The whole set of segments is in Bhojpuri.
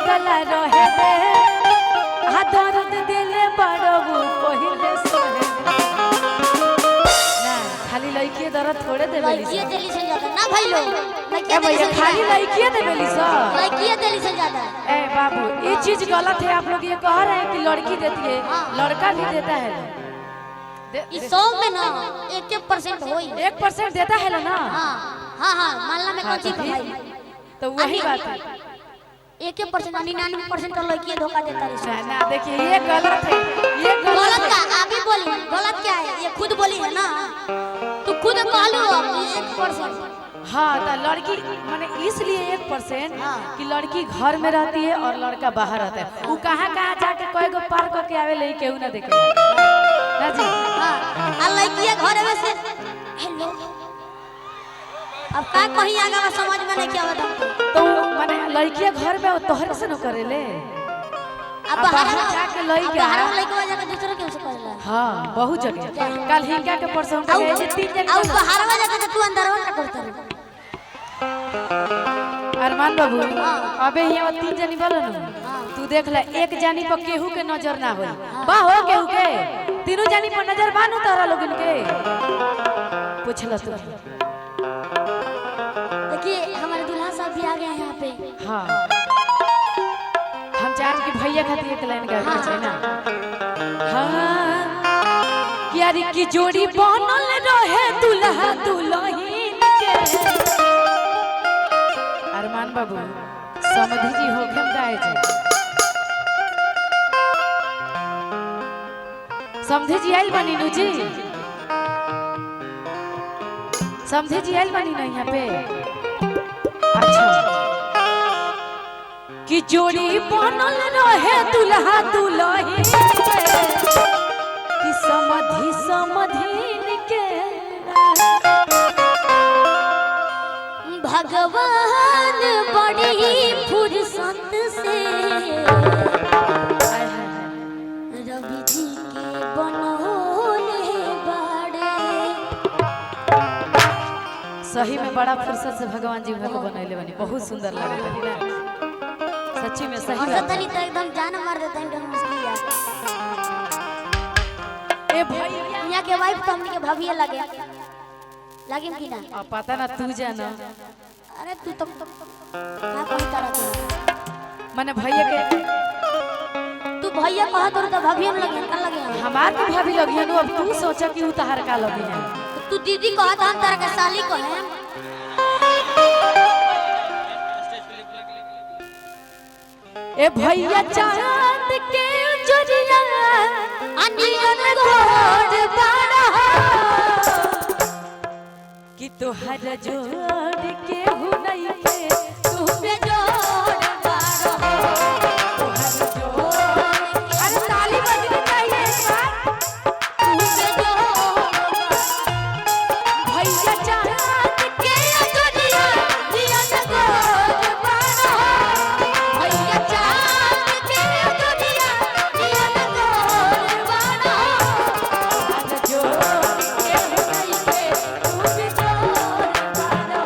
पगला रहे दे आ दर्द दिले बड़बू पहिले सहे ना खाली लड़की दर्द थोड़े दे बेली लड़की देली से ज्यादा ना भाई लोग ए भैया खाली लड़की दे बेली सा लड़की देली से ज्यादा। ए बाबू ये चीज गलत है आप लोग ये कह रहे हैं कि लड़की देती है लड़का भी देता है इस 100 में ना 1% होई 1% देता है ना। हां हां मानला में कौन चीज भाई तो वही बात है 1% 99% तो लड़की धोखा देता है ना। देखिए ये गलत है ये गलत का अभी बोली गलत क्या है ये खुद बोली है ना तू खुद कह लो 1%। हाँ तो लड़की माने इसलिए 1% कि लड़की घर में रहती है और लड़का बाहर रहता है वो कहाँ कहाँ जाके कोई को पार करके आवे ले केहू ना देखे ना जी। हां आ लड़की घर में से हेलो अब का कहीं आगा में समझ में नहीं क्या बता तो माने लड़की घर में तोहर से न करेले अब बाहर जाके लड़की बाहर लड़की वजह के दूसरे के से करेला। हां बहुत जगह कल हिंगा के परसों के गए जे 3 जन अब बाहर वजह के तू अंदर वाला करता रे अरमान बाबू अबे यहाँ 3 जनी बोलो ना तू देख ले एक जानी पर केहू के नजर ना होई बा हो केहू के तीनों जानी पर नजर बानू तोरा लोगन के पूछला तू देखिए हमारे दूल्हा साहब भी आ गए हैं यहाँ पे। हाँ हम चाह कि भैया खातिर एक लाइन गा के छै ना। हाँ यारी की जोड़ी बनल रहे दूल्हा दुल्हन के अरमान बाबू समधी जी होखम गाए जे समधी जी आइल बनी नु जी समझे जी आइल बनी ना यहाँ पे। अच्छा कि जोड़ी बनल रहे दूल्हा दुल्हन कि समधी समधीन के भगवान बड़ी फुर्सत से रवि जी के बनोले बड़े सही में बड़ा फुर्सत से भगवान जी को बनैले बनी बहुत सुंदर लगे बनी ना सच्ची में सही बात तनी तो एकदम जान मार देता है एकदम मुश्किल ए भैया यहाँ के वाइफ तो हमनी के भाभी लगे लगे कि ना अब पता ना तू जाना अरे तू तो का कही तरह के माने भैया के तू भैया कहा तो भाभी लगे का लगे हमार भी भाभी लगी है अब तू सोचा कि उतार का लगी है तू दीदी कहा था हम तारा के साली कहे ए भैया चांद के उजरिया अनियन घोड़ बाड़ा कि तोहर जोड़ के हु नहीं के तू पे जोड़ बाड़ा तोहर जोड़ अरे ताली बजनी चाहिए इस बार भैया चांद के उजरिया अनियन घोड़ बाड़ा भैया चांद के उजरिया अनियन घोड़ बाड़ा तोहर जोड़ के हु नहीं के तू पे जोड़ बाड़ा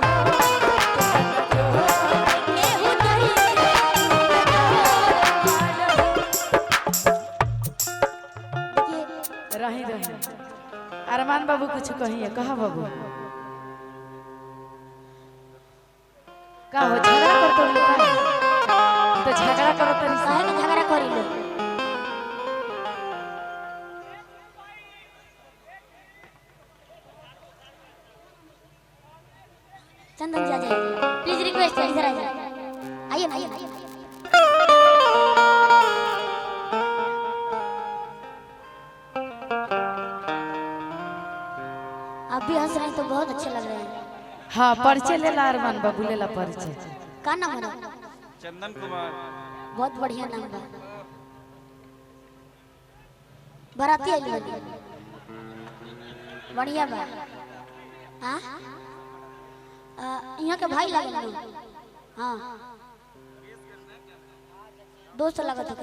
रही रही अरमान बाबू कुछ कहिए कहा बाबू का हो झगड़ा करतो लोग तो झगड़ा करो तरी से काहे के झगड़ा करी ले चंदन जी आ जाइए प्लीज रिक्वेस्ट है इधर आइए आइए ना आइए आप भी हंस रहे हैं तो बहुत अच्छे लग रहे हैं। हाँ परिचय ले ला अरमान बाबू ले ला परिचय का नाम है चंदन कुमार बहुत बढ़िया नाम बा बराती आई बनी बढ़िया बा हाँ यहाँ के भाई लगे ना हाँ दोस्त लगा था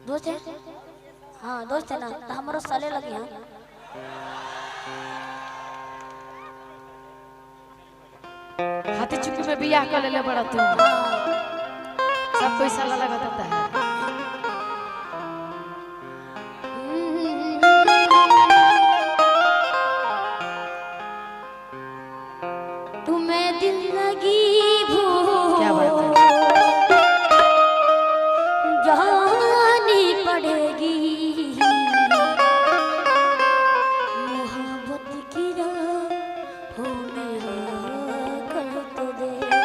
दोस्त है हाँ दोस्त है ना तो हमारे साले लगे हैं हाथी चुकी में बियाह कर ले बड़ा तू सब कोई साला लगा होता है। तुम्हें दिल लगी क्या बात भूल है। जानी पड़ेगी, मोहब्बत की राहों में आकर तो देखो,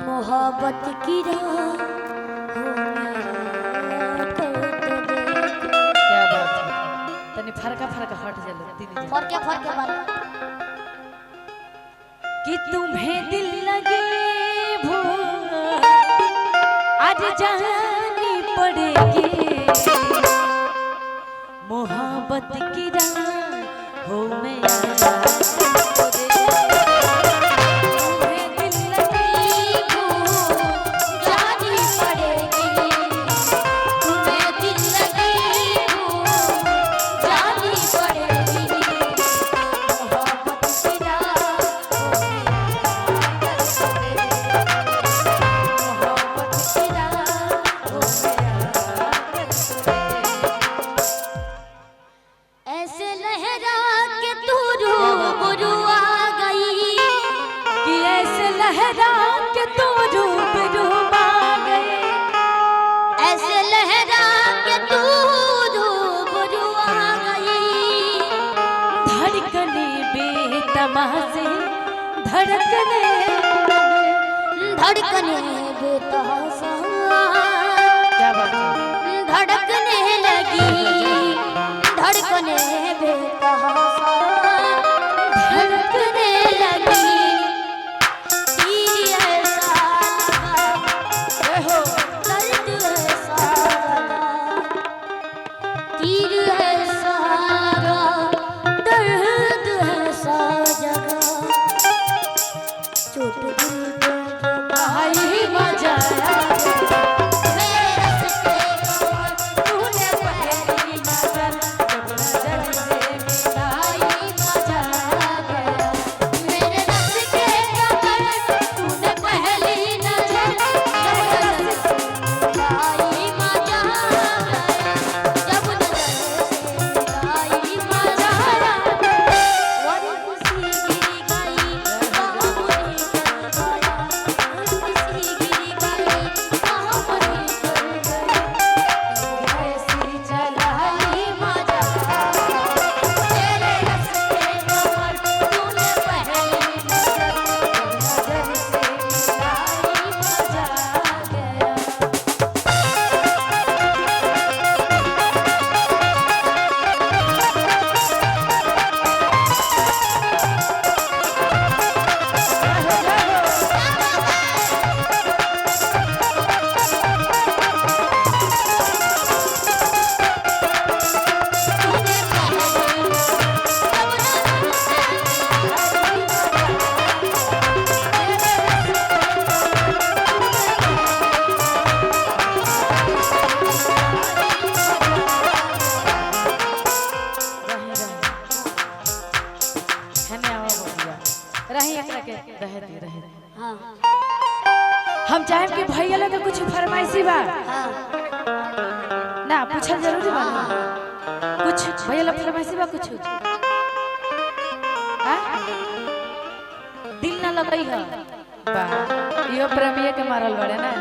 मोहब्बत की राहों में आकर तो देखो। क्या बात है। तनी फरका फरका हट जले तीन फरके फरके बात कि तुम्हें दिल लगे भूल आज जानी पड़ेगी, मोहब्बत की राहों में आकर तो तुम्हें दिल लगे भूल जानी पड़ेगी, तुम्हें दिल लगी भूल जानी पड़ेगी, मोहब्बत की राहों में आकर तो देखो, मोहब्बत की राहों में आकर तो देखो। ऐसे लहरा के तू रूबरू आ गई, कि ऐसे लहरा के तू रूबरू आ गए, ऐसे लहरा के तू रूबरू आ गई, धड़कने बेतमाशे धड़कने लगे। धड़कने बेतहाशा क्या बात है। धड़कने लगी, धड़कने बेतहाशा धड़कने लगी, तीर ऐसा लगा, दर्द ऐसा लगा, तीर ऐसा लगा, दर्द ऐसा जगा, चोट दिल पे जो आई मजा आया। मेरे रास्ते कमर तूने पहली नजर जब नजर से मिलाई मजा आ गया। मेरे रास्ते कमर तूने पहली नजर जब आई मजा जब नजर से आई मजा और खुशी गिरी गई बाहुरी कर गया, खुशी गिरी गई बाहुरी कर गई, ऐसी चलाई मजा तेरे रास्ते कमर तूने पहली नजर नजर से मिलाई मजा आ गया। रही एकरा के रहे रहे। हाँ हम चाहे कि भैया लोग के कुछ फरमाइशी बा हाँ ना पूछल जरूरी बा ना? कुछ भैया लोग फरमाइशी बा कुछ आ? दिल ना लगई ह बा इहो प्रेमिये के मारल बड़े ना।